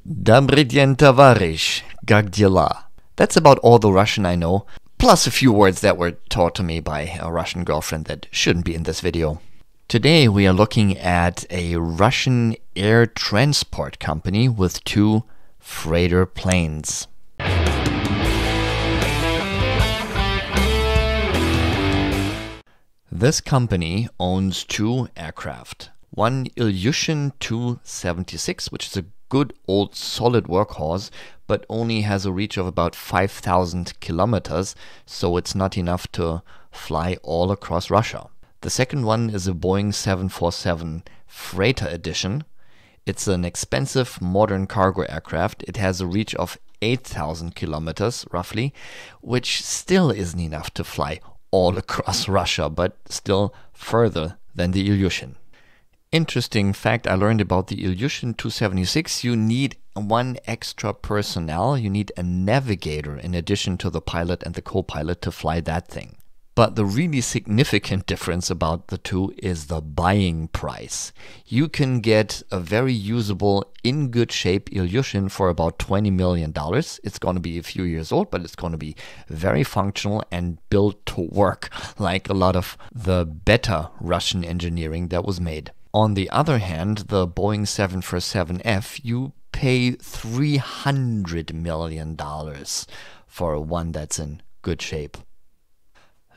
Добрый день, товарищ. Как дела? That's about all the Russian I know, plus a few words that were taught to me by a Russian girlfriend that shouldn't be in this video. Today we are looking at a Russian air transport company with two freighter planes. This company owns two aircraft. One Ilyushin Tu-76, which is a good old solid workhorse, but only has a reach of about 5,000 kilometers, so it's not enough to fly all across Russia. The second one is a Boeing 747 Freighter Edition. It's an expensive modern cargo aircraft. It has a reach of 8,000 kilometers, roughly, which still isn't enough to fly all across Russia, but still further than the Ilyushin. Interesting fact I learned about the Ilyushin Tu-76, you need one extra personnel, you need a navigator in addition to the pilot and the co-pilot to fly that thing. But the really significant difference about the two is the buying price. You can get a very usable, in good shape Ilyushin for about $20 million. It's going to be a few years old, but it's going to be very functional and built to work, like a lot of the better Russian engineering that was made. On the other hand, the Boeing 747F, you pay $300 million for one that's in good shape.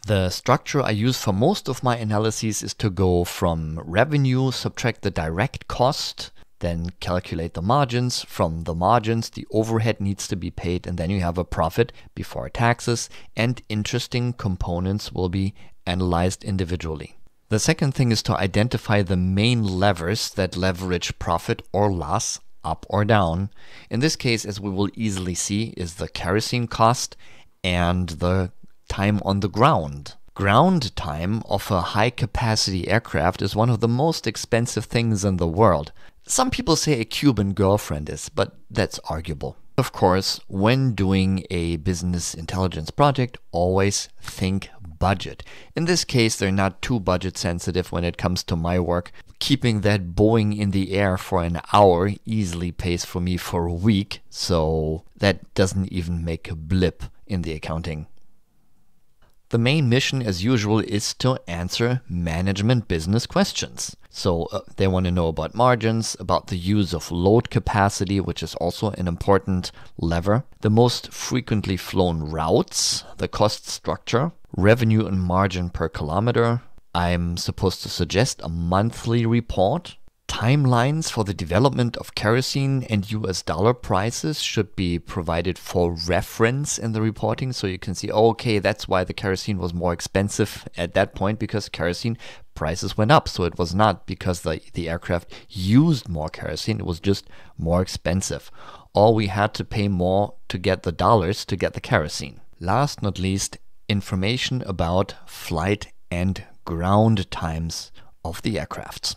The structure I use for most of my analyses is to go from revenue, subtract the direct cost, then calculate the margins. From the margins, the overhead needs to be paid, and then you have a profit before taxes, and interesting components will be analyzed individually. The second thing is to identify the main levers that leverage profit or loss up or down. In this case, as we will easily see, is the kerosene cost and the time on the ground. Ground time of a high-capacity aircraft is one of the most expensive things in the world. Some people say a Cuban girlfriend is, but that's arguable. Of course, when doing a business intelligence project, always think budget. In this case, they're not too budget sensitive when it comes to my work. Keeping that Boeing in the air for an hour easily pays for me for a week, so that doesn't even make a blip in the accounting. The main mission, as usual, is to answer management business questions. So they want to know about margins, about the use of load capacity, which is also an important lever, the most frequently flown routes, the cost structure, revenue and margin per kilometer. I'm supposed to suggest a monthly report. Timelines for the development of kerosene and US dollar prices should be provided for reference in the reporting, so you can see, oh, okay, that's why the kerosene was more expensive at that point, because kerosene prices went up. So it was not because the aircraft used more kerosene, it was just more expensive. Or we had to pay more to get the dollars to get the kerosene. Last not least, information about flight and ground times of the aircrafts.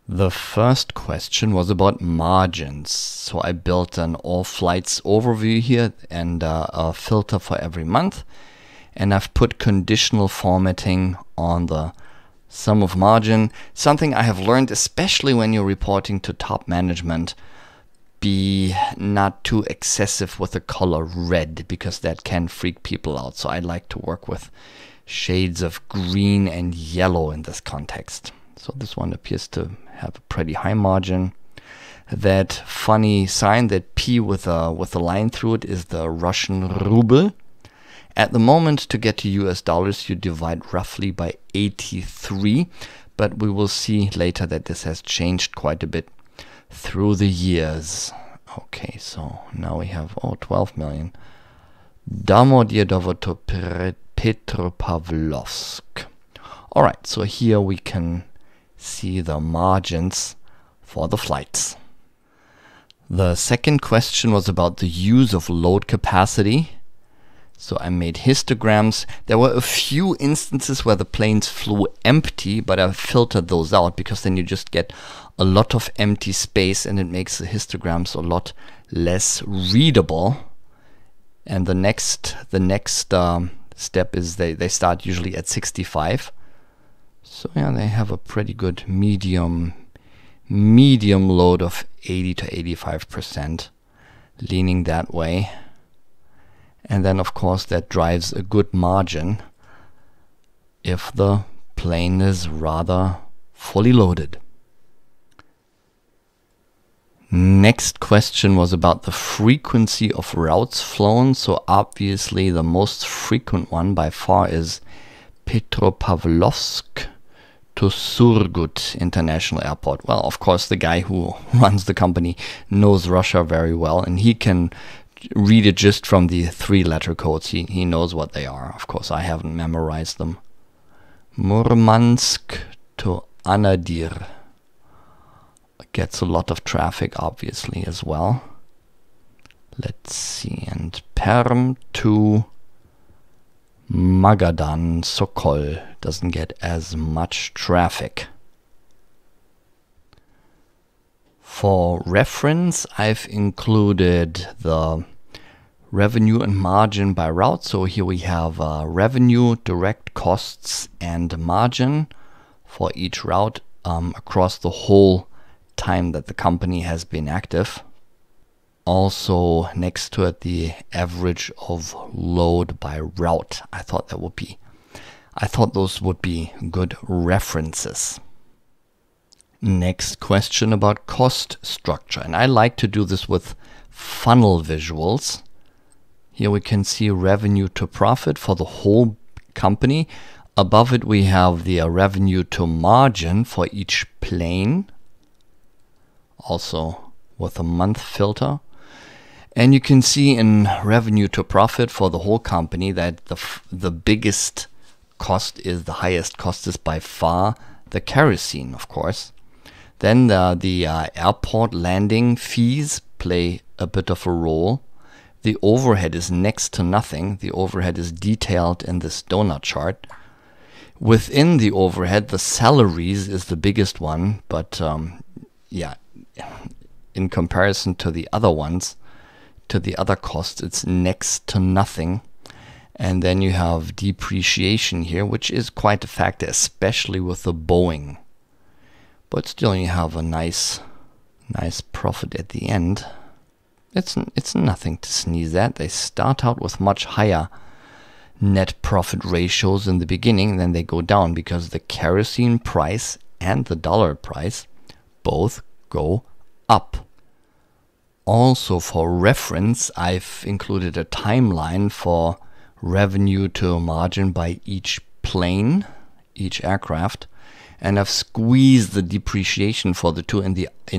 The first question was about margins. So I built an all flights overview here and a filter for every month. And I've put conditional formatting on the sum of margin. Something I have learned, especially when you're reporting to top management, be not too excessive with the color red, because that can freak people out. So I like to work with shades of green and yellow in this context. So this one appears to have a pretty high margin. That funny sign, that P with a line through it, is the Russian ruble. At the moment, to get to US dollars, you divide roughly by 83, but we will see later that this has changed quite a bit through the years. Okay, so now we have 12 million. Domodedovo to Petropavlovsk. All right, so here we can see the margins for the flights. The second question was about the use of load capacity. So I made histograms. There were a few instances where the planes flew empty, but I filtered those out because then you just get a lot of empty space and it makes the histograms a lot less readable. And the next step is they start usually at 65. So yeah, they have a pretty good medium medium load of 80 to 85%, leaning that way. And then of course that drives a good margin if the plane is rather fully loaded. Next question was about the frequency of routes flown. So obviously the most frequent one by far is Petropavlovsk to Surgut International Airport. Well, of course, the guy who runs the company knows Russia very well, and he can read it just from the 3-letter codes. He knows what they are. Of course, I haven't memorized them. Murmansk to Anadyr gets a lot of traffic, obviously, as well. Let's see, and Perm to Magadan Sokol doesn't get as much traffic. For reference, I've included the revenue and margin by route. So here we have revenue, direct costs, and margin for each route across the whole time that the company has been active. Also next to it, the average of load by route. I thought those would be good references. Next question about cost structure, and I like to do this with funnel visuals. Here we can see revenue to profit for the whole company. Above it we have the revenue to margin for each plane, also with a month filter. And you can see in revenue to profit for the whole company that the biggest cost is, the highest cost is by far the kerosene, of course. Then the airport landing fees play a bit of a role. The overhead is next to nothing. The overhead is detailed in this donut chart. Within the overhead, the salaries is the biggest one, but yeah, in comparison to the other ones, to the other costs, it's next to nothing. And then you have depreciation here, which is quite a factor, especially with the Boeing. But still, you have a nice profit at the end. It's nothing to sneeze at. They start out with much higher net profit ratios in the beginning, then they go down because the kerosene price and the dollar price both go up. Also, for reference, I've included a timeline for revenue to margin by each plane, each aircraft, and I've squeezed the depreciation for the two in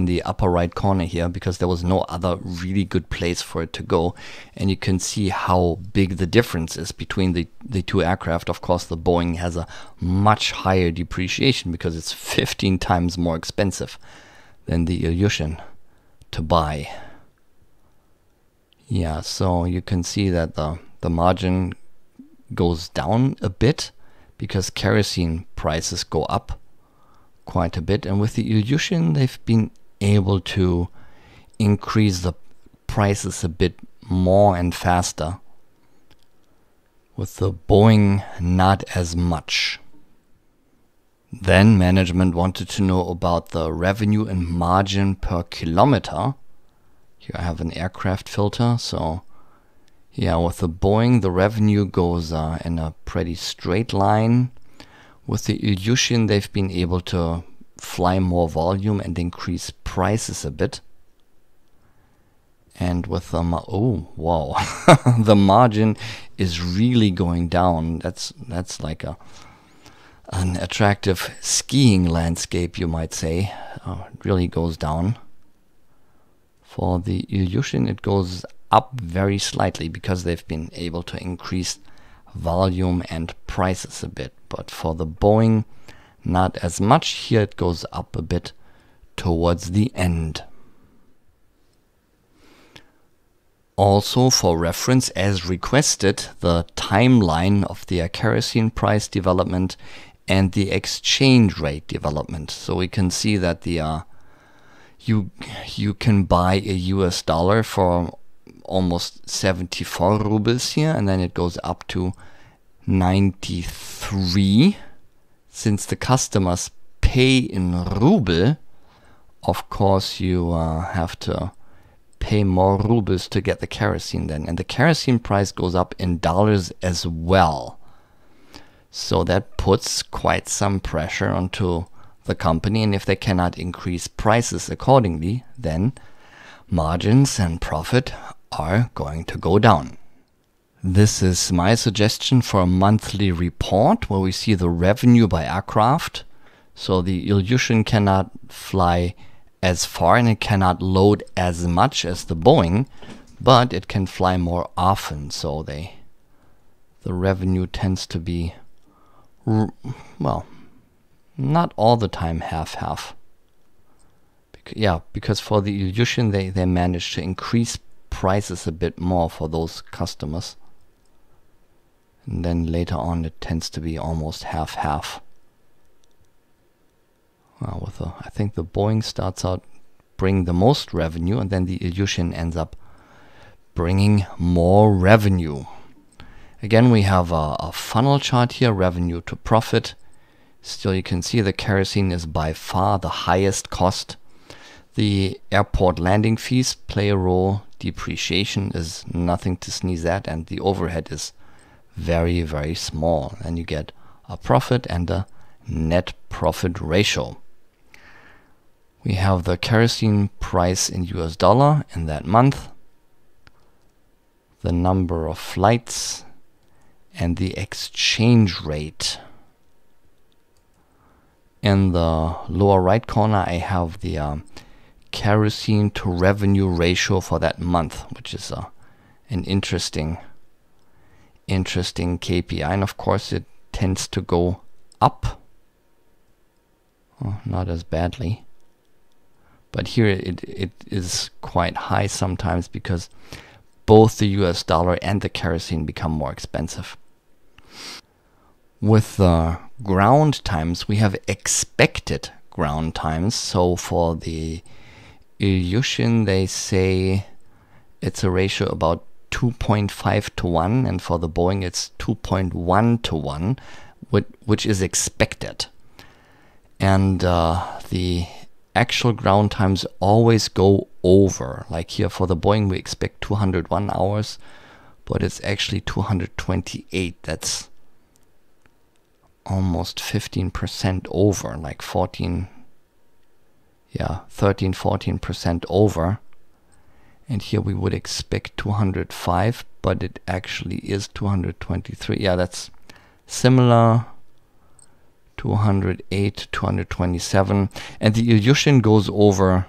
the upper right corner here because there was no other really good place for it to go. And you can see how big the difference is between the two aircraft. Of course, the Boeing has a much higher depreciation because it's 15 times more expensive than the Ilyushin to buy. Yeah, so you can see that the margin goes down a bit because kerosene prices go up quite a bit, and with the Ilyushin they've been able to increase the prices a bit more and faster. With the Boeing, not as much. Then management wanted to know about the revenue and margin per kilometer. Here I have an aircraft filter, so yeah, with the Boeing the revenue goes in a pretty straight line. With the Ilyushin they've been able to fly more volume and increase prices a bit. And with the oh wow, the margin is really going down. That's like an attractive skiing landscape, you might say. It really goes down. For the Ilyushin it goes up very slightly because they've been able to increase volume and prices a bit. But for the Boeing, not as much. Here it goes up a bit towards the end. Also, for reference, as requested, the timeline of the kerosene price development and the exchange rate development. So we can see that the you can buy a US dollar for almost 74 rubles here, and then it goes up to 93. Since the customers pay in ruble, of course you have to pay more rubles to get the kerosene then. And the kerosene price goes up in dollars as well. So that puts quite some pressure onto the company. And if they cannot increase prices accordingly, then margins and profit are going to go down. This is my suggestion for a monthly report where we see the revenue by aircraft. So the Ilyushin cannot fly as far and it cannot load as much as the Boeing, but it can fly more often. So the revenue tends to be, well, not all the time half-half. Because for the Ilyushin they managed to increase prices a bit more for those customers. And then later on it tends to be almost half-half. Well, I think the Boeing starts out bringing the most revenue, and then the Ilyushin ends up bringing more revenue. Again, we have a funnel chart here, revenue to profit. Still, you can see the kerosene is by far the highest cost. The airport landing fees play a role. Depreciation is nothing to sneeze at, and the overhead is very, very small. And you get a profit and a net profit ratio. We have the kerosene price in US dollar in that month, the number of flights, and the exchange rate. In the lower right corner, I have the kerosene to revenue ratio for that month, which is an interesting KPI. And of course, it tends to go up. Not as badly. But here it is quite high sometimes because both the US dollar and the kerosene become more expensive. With the ground times, we have expected ground times. So for the Ilyushin, they say it's a ratio about 2.5 to 1, and for the Boeing it's 2.1 to 1, which is expected. And the actual ground times always go over. Like here for the Boeing we expect 201 hours, but it's actually 228. That's almost 15% over, like 13-14% over. And here we would expect 205, but it actually is 223. Yeah, that's similar. 208, 227, and the Ilyushin goes over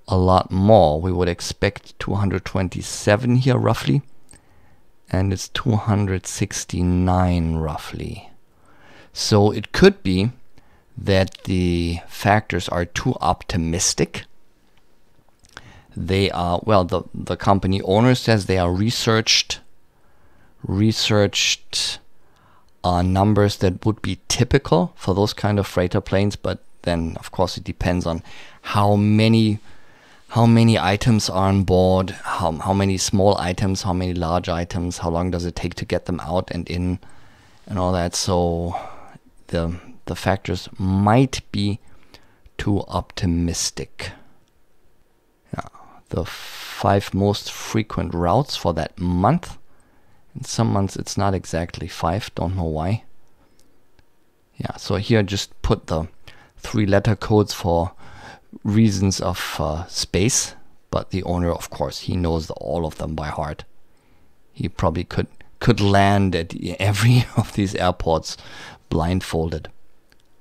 a lot more. We would expect 227 here roughly, and it's 269 roughly. So it could be that the factors are too optimistic. They are, well, the company owner says they are researched numbers that would be typical for those kind of freighter planes, but then of course it depends on how many items are on board, how many small items, how many large items, how long does it take to get them out and in, and all that. So the factors might be too optimistic. Yeah, the 5 most frequent routes for that month. In some months it's not exactly 5, don't know why. Yeah, so here just put the 3 letter codes for reasons of space, but the owner, of course, he knows all of them by heart. He probably could land at every of these airports blindfolded.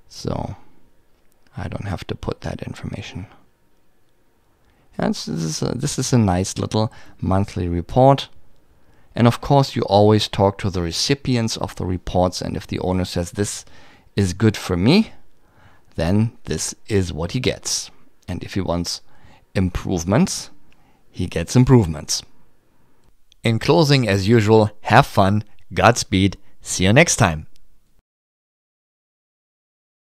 So I don't have to put that information. And this is a nice little monthly report. And of course, you always talk to the recipients of the reports, and if the owner says this is good for me, then this is what he gets. And if he wants improvements, he gets improvements. In closing, as usual, have fun, Godspeed, see you next time.